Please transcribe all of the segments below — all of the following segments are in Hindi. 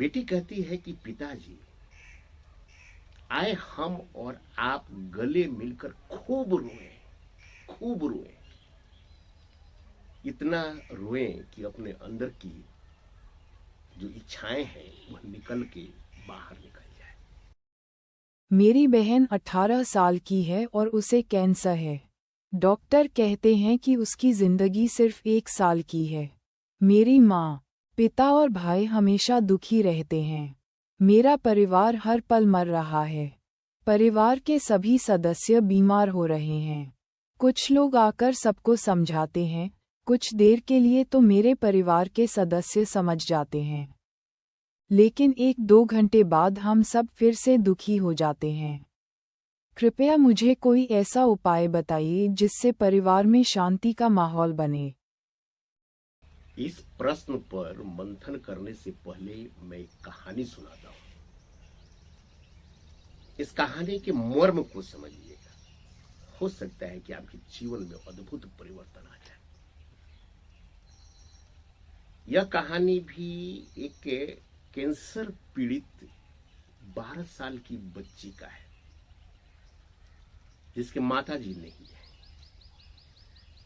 बेटी कहती है कि पिताजी, आए हम और आप गले मिलकर खूब रोए, खूब रोए, इतना रोए कि अपने अंदर की जो इच्छाएं हैं वह निकल के बाहर निकल जाए। मेरी बहन 18 साल की है और उसे कैंसर है। डॉक्टर कहते हैं कि उसकी जिंदगी सिर्फ 1 साल की है। मेरी माँ, पिता और भाई हमेशा दुखी रहते हैं। मेरा परिवार हर पल मर रहा है। परिवार के सभी सदस्य बीमार हो रहे हैं। कुछ लोग आकर सबको समझाते हैं, कुछ देर के लिए तो मेरे परिवार के सदस्य समझ जाते हैं, लेकिन 1-2 घंटे बाद हम सब फिर से दुखी हो जाते हैं। कृपया मुझे कोई ऐसा उपाय बताइए जिससे परिवार में शांति का माहौल बने। इस प्रश्न पर मंथन करने से पहले मैं एक कहानी सुनाता हूं। इस कहानी के मर्म को समझिएगा, हो सकता है कि आपके जीवन में अद्भुत परिवर्तन आ जाए। यह कहानी भी एक कैंसर पीड़ित 12 साल की बच्ची का है, जिसके माताजी नहीं है।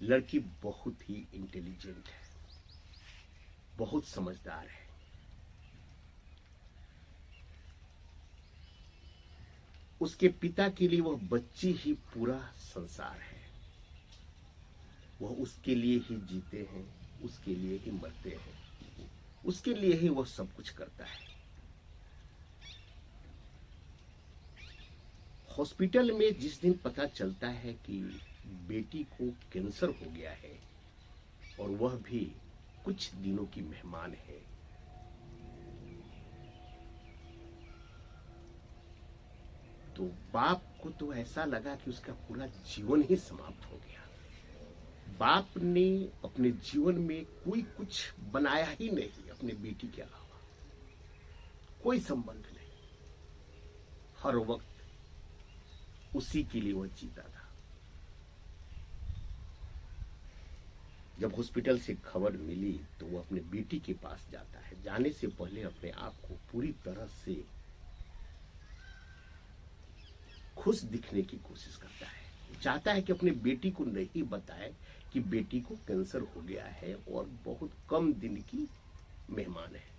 लड़की बहुत ही इंटेलिजेंट है, बहुत समझदार है। उसके पिता के लिए वह बच्ची ही पूरा संसार है। वह उसके लिए ही जीते हैं, उसके लिए ही मरते हैं, उसके लिए ही वह सब कुछ करता है। हॉस्पिटल में जिस दिन पता चलता है कि बेटी को कैंसर हो गया है और वह भी कुछ दिनों की मेहमान है, तो बाप को तो ऐसा लगा कि उसका पूरा जीवन ही समाप्त हो गया। बाप ने अपने जीवन में कोई कुछ बनाया ही नहीं अपने बेटी के अलावा, कोई संबंध नहीं। हर वक्त उसी के लिए वह जीता था। जब हॉस्पिटल से खबर मिली तो वो अपने बेटी के पास जाता है। जाने से पहले अपने आप को पूरी तरह से खुश दिखने की कोशिश करता है। चाहता है कि अपनी बेटी को नहीं बताए कि बेटी को कैंसर हो गया है और बहुत कम दिन की मेहमान है।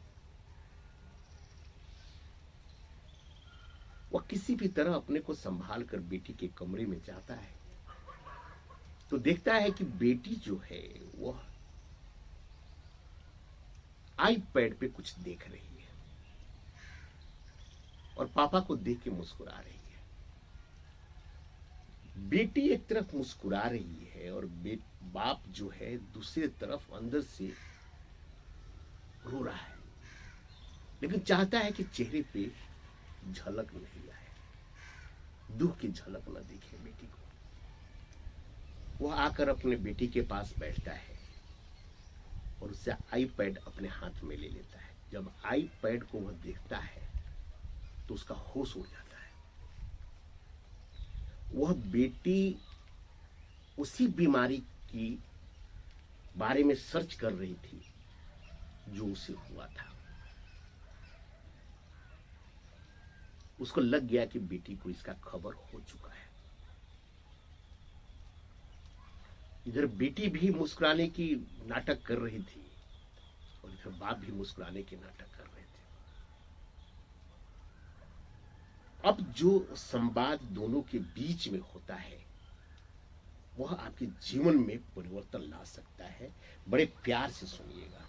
वह किसी भी तरह अपने को संभाल कर बेटी के कमरे में जाता है तो देखता है कि बेटी जो है वह आईपैड पे कुछ देख रही है और पापा को देख के मुस्कुरा रही है। बेटी एक तरफ मुस्कुरा रही है और बाप जो है दूसरी तरफ अंदर से रो रहा है, लेकिन चाहता है कि चेहरे पे झलक नहीं आए, दुख की झलक न दिखे बेटी को। वह आकर अपने बेटी के पास बैठता है और उससे आईपैड अपने हाथ में ले लेता है। जब आईपैड को वह देखता है तो उसका होश उड़ जाता है। वह बेटी उसी बीमारी की बारे में सर्च कर रही थी जो उसे हुआ था। उसको लग गया कि बेटी को इसका खबर हो चुका है। इधर बेटी भी मुस्कुराने की नाटक कर रही थी और इधर बाप भी मुस्कुराने के नाटक कर रहे थे। अब जो संवाद दोनों के बीच में होता है वह आपके जीवन में परिवर्तन ला सकता है। बड़े प्यार से सुनिएगा।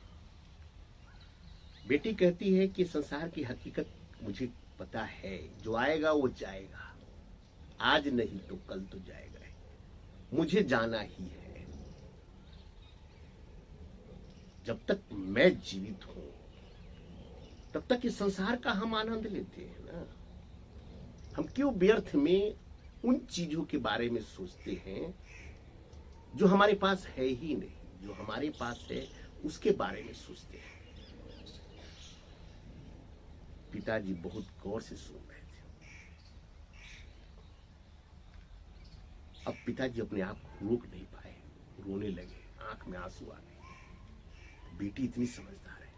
बेटी कहती है कि संसार की हकीकत मुझे पता है, जो आएगा वो जाएगा, आज नहीं तो कल तो जाएगा, मुझे जाना ही है। जब तक मैं जीवित हूं तब तक इस संसार का हम आनंद लेते हैं ना। हम क्यों व्यर्थ में उन चीजों के बारे में सोचते हैं जो हमारे पास है ही नहीं। जो हमारे पास है उसके बारे में सोचते हैं। पिताजी बहुत गौर से सुन रहे थे। अब पिताजी अपने आप को रोक नहीं पाए, रोने लगे, आंख में आंसू आ गए। बेटी इतनी समझदार है,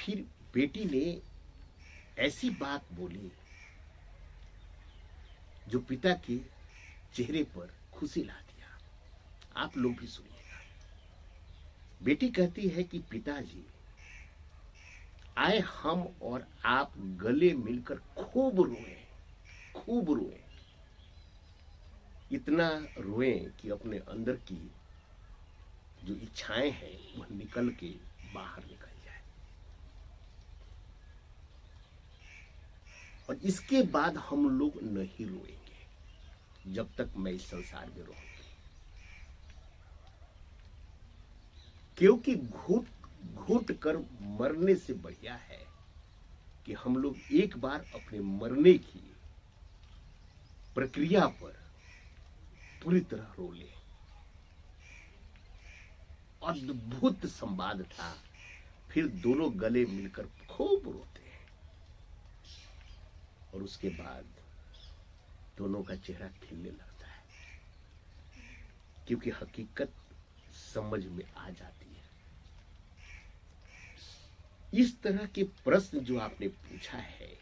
फिर बेटी ने ऐसी बात बोली जो पिता के चेहरे पर खुशी ला दिया। आप लोग भी सुनिएगा। बेटी कहती है कि पिताजी, आए हम और आप गले मिलकर खूब रोए, खूब रोए, इतना रोए कि अपने अंदर की जो इच्छाएं हैं वह निकल के बाहर निकल जाए। और इसके बाद हम लोग नहीं रोएंगे जब तक मैं इस संसार में रहूंगी, क्योंकि घुट घुट कर मरने से बढ़िया है कि हम लोग एक बार अपने मरने की प्रक्रिया पर पूरी तरह रो ले। अद्भुत संवाद था। फिर दोनों गले मिलकर खूब रोते हैं और उसके बाद दोनों का चेहरा खिलने लगता है, क्योंकि हकीकत समझ में आ जाती है। इस तरह के प्रश्न जो आपने पूछा है,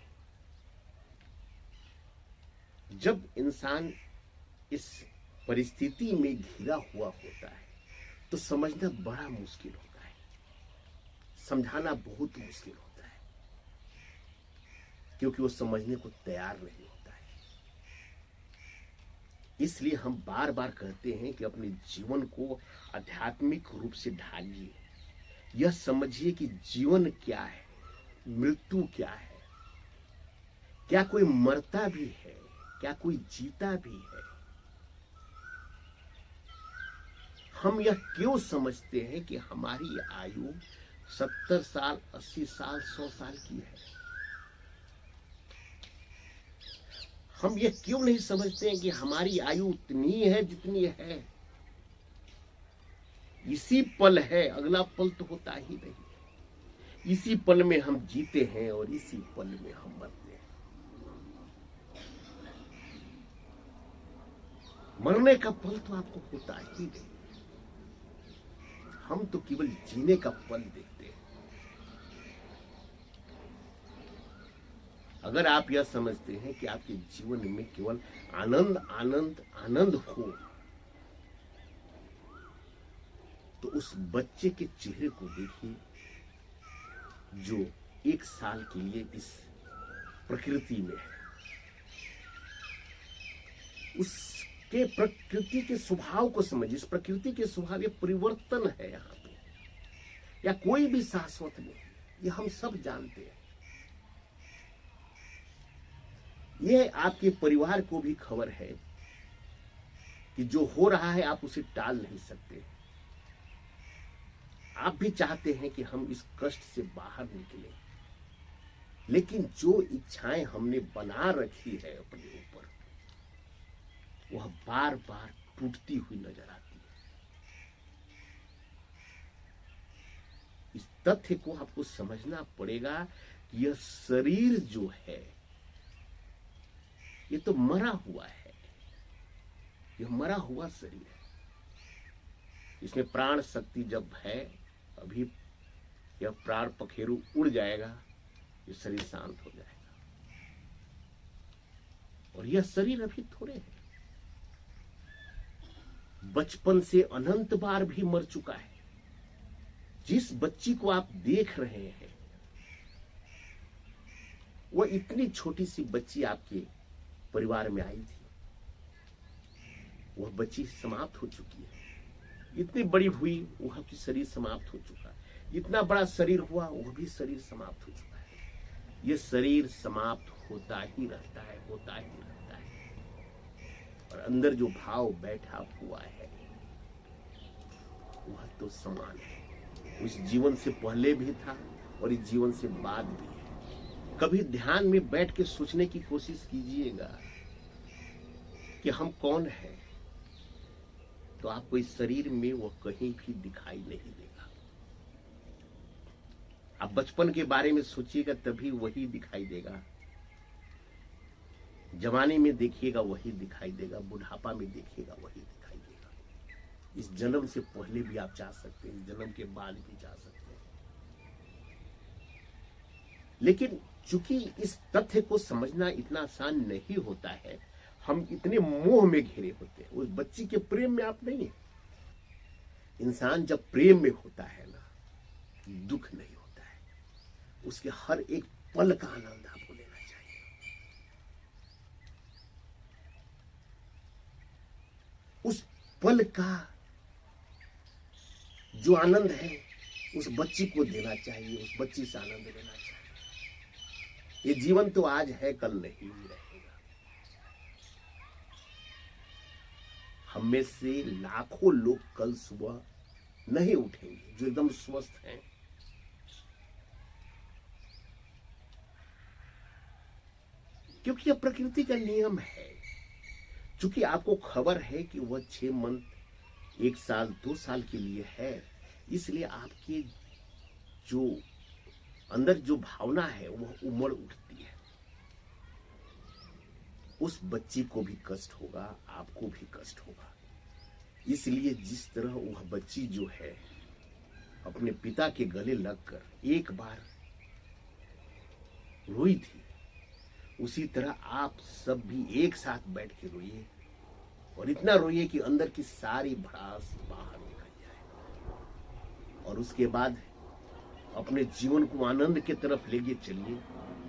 जब इंसान इस परिस्थिति में घिरा हुआ होता है तो समझना बड़ा मुश्किल होता है, समझाना बहुत मुश्किल होता है, क्योंकि वो समझने को तैयार नहीं होता है। इसलिए हम बार बार कहते हैं कि अपने जीवन को आध्यात्मिक रूप से ढालिए। यह समझिए कि जीवन क्या है, मृत्यु क्या है, क्या कोई मरता भी है, क्या कोई जीता भी है। हम यह क्यों समझते हैं कि हमारी आयु 70 साल, 80 साल, 100 साल की है? हम यह क्यों नहीं समझते हैं कि हमारी आयु उतनी है जितनी है? इसी पल है, अगला पल तो होता ही नहीं। इसी पल में हम जीते हैं और इसी पल में हम मरते हैं। मरने का पल तो आपको होता ही नहीं। हम तो केवल जीने का पल देखते हैं। अगर आप यह समझते हैं कि आपके जीवन में केवल आनंद आनंद आनंद हो, तो उस बच्चे के चेहरे को देखिए जो 1 साल के लिए इस प्रकृति में है। उसके प्रकृति के स्वभाव को समझिए। इस प्रकृति के स्वभाव, ये परिवर्तन है यहाँ पे, या कोई भी शाश्वत नहीं, ये हम सब जानते हैं। ये आपके परिवार को भी खबर है कि जो हो रहा है आप उसे टाल नहीं सकते। आप भी चाहते हैं कि हम इस कष्ट से बाहर निकलें, लेकिन जो इच्छाएं हमने बना रखी है अपने ऊपर, वह बार बार टूटती हुई नजर आती है। इस तथ्य को आपको समझना पड़ेगा कि यह शरीर जो है ये तो मरा हुआ है, यह मरा हुआ शरीर है। इसमें प्राण शक्ति जब है, अभी यह प्राण पखेरु उड़ जाएगा, ये शरीर शांत हो जाएगा। और यह शरीर अभी थोड़े है, बचपन से अनंत बार भी मर चुका है। जिस बच्ची को आप देख रहे हैं, वह इतनी छोटी सी बच्ची आपके परिवार में आई थी, वह बच्ची समाप्त हो चुकी है। इतनी बड़ी हुई, वह भी शरीर समाप्त हो चुका है। इतना बड़ा शरीर हुआ, वह भी शरीर समाप्त हो चुका है। यह शरीर समाप्त होता ही रहता है, होता ही रहता है। और अंदर जो भाव बैठा हुआ है वह तो समान है। उस जीवन से पहले भी था और इस जीवन से बाद भी है। कभी ध्यान में बैठ के सोचने की कोशिश कीजिएगा कि हम कौन हैं, तो आपको इस शरीर में वो कहीं भी दिखाई नहीं देगा। आप बचपन के बारे में सोचिएगा, तभी वही दिखाई देगा। जवानी में देखिएगा वही दिखाई देगा, बुढ़ापा में देखिएगा वही दिखाई देगा। इस जन्म से पहले भी आप जा सकते हैं, इस जन्म के बाद भी जा सकते हैं। लेकिन चूंकि इस तथ्य को समझना इतना आसान नहीं होता है, हम इतने मोह में घिरे होते हैं। उस बच्ची के प्रेम में आप नहीं है। इंसान जब प्रेम में होता है ना, दुख नहीं होता है। उसके हर एक पल का आनंद आपको लेना चाहिए। उस पल का जो आनंद है उस बच्ची को देना चाहिए, उस बच्ची से आनंद लेना चाहिए। ये जीवन तो आज है, कल नहीं रहेगा। हम में से लाखों लोग कल सुबह नहीं उठेंगे जो एकदम स्वस्थ हैं। क्योंकि यह प्रकृति का नियम है। क्योंकि आपको खबर है कि वह 6 मंथ, 1 साल, 2 साल के लिए है, इसलिए आपके जो अंदर जो भावना है वह उमड़ उठती है। उस बच्ची को भी कष्ट होगा, आपको भी कष्ट होगा। इसलिए जिस तरह वह बच्ची जो है अपने पिता के गले लगकर एक बार रोई थी, उसी तरह आप सब भी एक साथ बैठ के रोइए, और इतना रोइए कि अंदर की सारी भड़ास बाहर निकल जाए। और उसके बाद अपने जीवन को आनंद की तरफ लेके चलिए।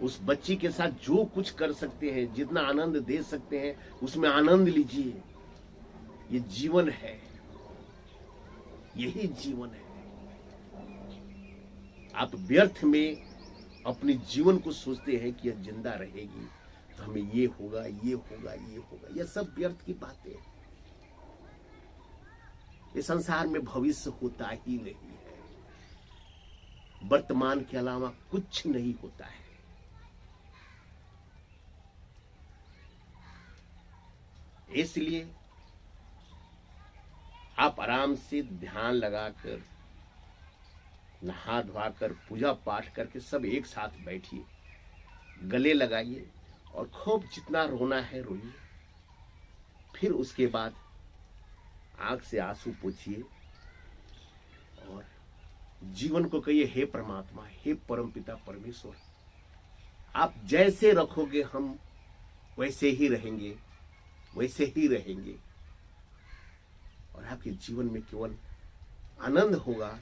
उस बच्ची के साथ जो कुछ कर सकते हैं, जितना आनंद दे सकते हैं, उसमें आनंद लीजिए। ये जीवन है, यही जीवन है। आप व्यर्थ में अपने जीवन को सोचते हैं कि यह जिंदा रहेगी तो हमें ये होगा, ये होगा, ये होगा। यह सब व्यर्थ की बातें हैं। इस संसार में भविष्य होता ही नहीं है। वर्तमान के अलावा कुछ नहीं होता है। इसलिए आप आराम से ध्यान लगाकर, नहा धोकर, पूजा पाठ करके सब एक साथ बैठिए, गले लगाइए और खूब जितना रोना है रोइए। फिर उसके बाद आंख से आंसू पोंछिए और जीवन को कहिए, हे परमात्मा, हे परमपिता परमेश्वर, आप जैसे रखोगे हम वैसे ही रहेंगे, वैसे ही रहेंगे। और आपके जीवन में केवल आनंद होगा,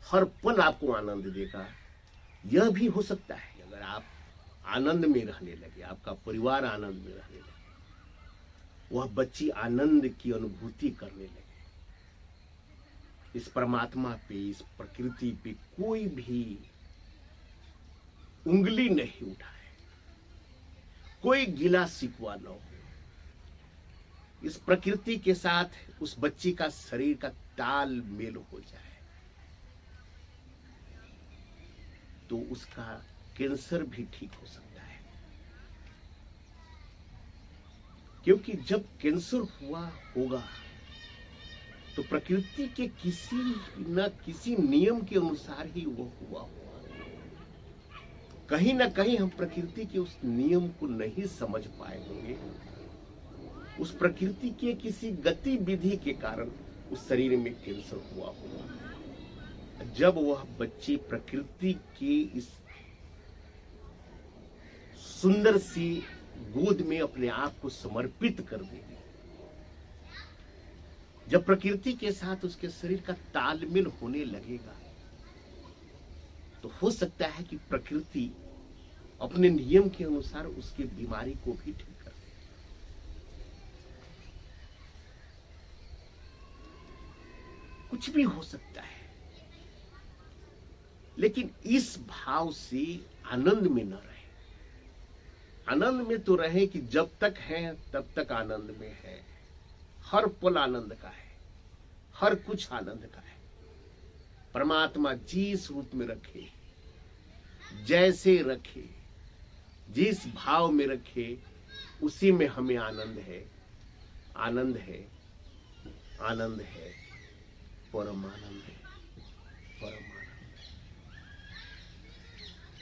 हर पल आपको आनंद देगा। यह भी हो सकता है अगर आप आनंद में रहने लगे, आपका परिवार आनंद में रहने लगे, वह बच्ची आनंद की अनुभूति करने लगे। इस परमात्मा पे, इस प्रकृति पे कोई भी उंगली नहीं उठाए, कोई गिला शिकवा न हो। इस प्रकृति के साथ उस बच्ची का शरीर का तालमेल हो जाए तो उसका कैंसर भी ठीक हो सकता है। क्योंकि जब कैंसर हुआ होगा तो प्रकृति के किसी न किसी नियम के अनुसार ही वो हुआ होगा। कहीं ना कहीं हम प्रकृति के उस नियम को नहीं समझ पाए होंगे। उस प्रकृति के किसी गतिविधि के कारण उस शरीर में कैंसर हुआ होगा। जब वह बच्ची प्रकृति के इस सुंदर सी गोद में अपने आप को समर्पित कर देगी, जब प्रकृति के साथ उसके शरीर का तालमेल होने लगेगा, तो हो सकता है कि प्रकृति अपने नियम के अनुसार उसकी बीमारी को भी ठीक कर दे। कुछ भी हो सकता है, लेकिन इस भाव से आनंद में न रहे। आनंद में तो रहे कि जब तक है तब तक आनंद में है। हर पल आनंद का है, हर कुछ आनंद का है। परमात्मा जिस रूप में रखे, जैसे रखे, जिस भाव में रखे, उसी में हमें आनंद है। आनंद है, आनंद है, परम आनंद है, परम